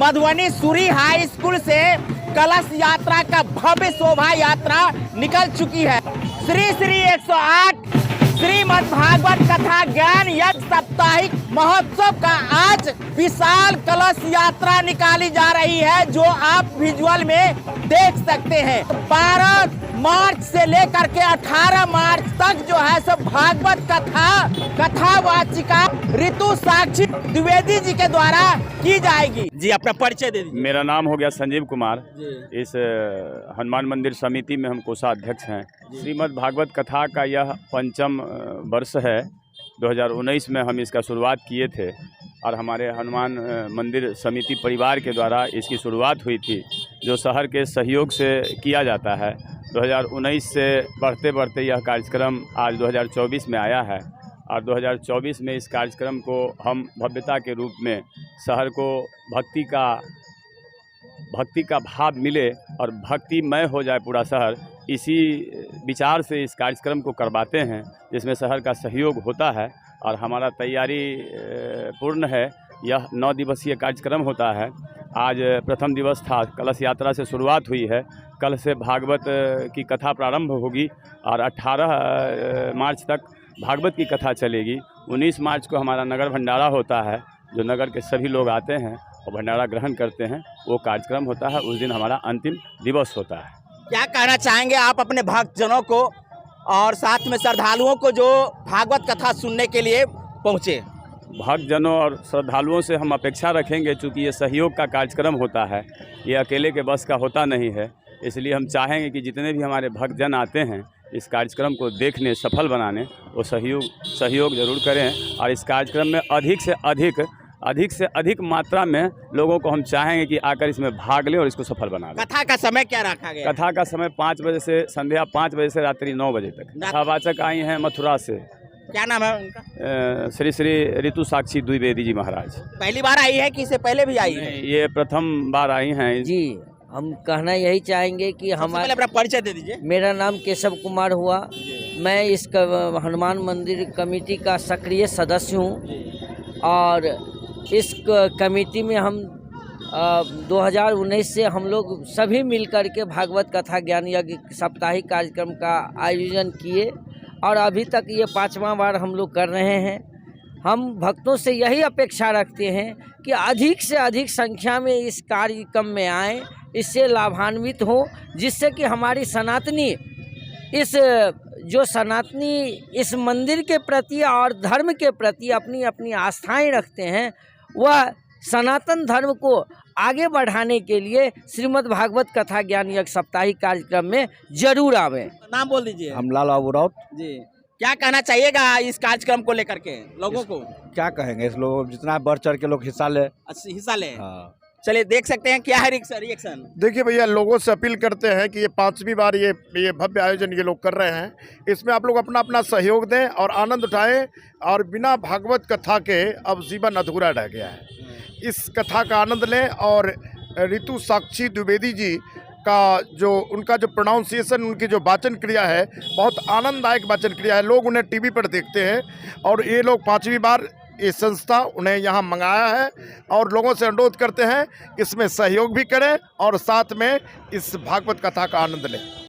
Madhubani Suri high school से कलश यात्रा का भव्य शोभा यात्रा निकल चुकी है। श्री श्री 108 श्रीमद् भागवत कथा ज्ञान यज्ञ साप्ताहिक महोत्सव का आज विशाल कलश यात्रा निकाली जा रही है, जो आप विजुअल में देख सकते हैं। 12 मार्च से लेकर के 18 मार्च तक जो है सब भागवत कथावाचिका ऋतु साक्षी द्विवेदी जी के द्वारा की जाएगी। जी अपना परिचय दे दीजिए। मेरा नाम हो गया संजीव कुमार। इस हनुमान मंदिर समिति में हम कोषाध्यक्ष हैं। श्रीमद् भागवत कथा का यह 5वां वर्ष है। 2019 में हम इसका शुरुआत किए थे और हमारे हनुमान मंदिर समिति परिवार के द्वारा इसकी शुरुआत हुई थी, जो शहर के सहयोग से किया जाता है। 2019 से बढ़ते बढ़ते यह कार्यक्रम आज 2024 में आया है और 2024 में इस कार्यक्रम को हम भव्यता के रूप में शहर को भक्ति का भाव मिले और भक्तिमय हो जाए पूरा शहर, इसी विचार से इस कार्यक्रम को करवाते हैं, जिसमें शहर का सहयोग होता है और हमारा तैयारी पूर्ण है। यह 9 दिवसीय कार्यक्रम होता है। आज प्रथम दिवस था, कलश यात्रा से शुरुआत हुई है। कल से भागवत की कथा प्रारंभ होगी और 18 मार्च तक भागवत की कथा चलेगी। 19 मार्च को हमारा नगर भंडारा होता है, जो नगर के सभी लोग आते हैं और भंडारा ग्रहण करते हैं। वो कार्यक्रम होता है, उस दिन हमारा अंतिम दिवस होता है। क्या कहना चाहेंगे आप अपने भक्तजनों को और साथ में श्रद्धालुओं को जो भागवत कथा सुनने के लिए पहुँचे? भक्तजनों और श्रद्धालुओं से हम अपेक्षा रखेंगे, चूँकि ये सहयोग का कार्यक्रम होता है, ये अकेले के बस का होता नहीं है। इसलिए हम चाहेंगे कि जितने भी हमारे भक्तजन आते हैं इस कार्यक्रम को देखने, सफल बनाने, वो सहयोग जरूर करें और इस कार्यक्रम में अधिक से अधिक मात्रा में लोगों को हम चाहेंगे कि आकर इसमें भाग लें और इसको सफल बना लें। कथा का समय क्या रखा गया? कथा का समय 5 बजे से संध्या 5 बजे से रात्रि 9 बजे तक। कथावाचक आई हैं मथुरा से। क्या नाम है उनका? श्री श्री ऋतु साक्षी द्विवेदी जी महाराज। पहली बार आई है कि इससे पहले भी आई है? ये प्रथम बार आई हैं जी। हम कहना यही चाहेंगे कि हमारे अपना परिचय दे दीजिए। मेरा नाम केशव कुमार हुआ। मैं इस हनुमान मंदिर कमेटी का सक्रिय सदस्य हूँ और इस कमेटी में हम 2019 से हम लोग सभी मिलकर के भागवत कथा ज्ञान यज्ञ साप्ताहिक कार्यक्रम का आयोजन किए और अभी तक ये 5वां बार हम लोग कर रहे हैं। हम भक्तों से यही अपेक्षा रखते हैं कि अधिक से अधिक संख्या में इस कार्यक्रम में आएँ, इससे लाभान्वित हो, जिससे कि हमारी सनातनी इस मंदिर के प्रति और धर्म के प्रति अपनी अपनी आस्थाएं रखते हैं, वह सनातन धर्म को आगे बढ़ाने के लिए श्रीमद् भागवत कथा ज्ञान यज्ञ साप्ताहिक कार्यक्रम में जरूर आवें। नाम बोल दीजिए। हम लाल बाबू राउत जी। क्या कहना चाहिएगा इस कार्यक्रम को लेकर के लोगों को? क्या कहेंगे, इस लोग जितना बढ़ चढ़ के लोग हिस्सा ले। हिस्सा ले। हाँ। चलिए देख सकते हैं क्या है रिएक्शन। देखिए भैया, लोगों से अपील करते हैं कि ये 5वीं बार ये भव्य आयोजन ये लोग कर रहे हैं। इसमें आप लोग अपना अपना सहयोग दें और आनंद उठाएं। और बिना भागवत कथा के अब जीवन अधूरा रह गया है। इस कथा का आनंद लें और ऋतु साक्षी द्विवेदी जी का उनका जो प्रोनाउंसिएशन, उनकी जो वाचन क्रिया है, बहुत आनंददायक वाचन क्रिया है। लोग उन्हें टीवी पर देखते हैं और ये लोग 5वीं बार ये संस्था उन्हें यहाँ मंगाया है और लोगों से अनुरोध करते हैं इसमें सहयोग भी करें और साथ में इस भागवत कथा का आनंद लें।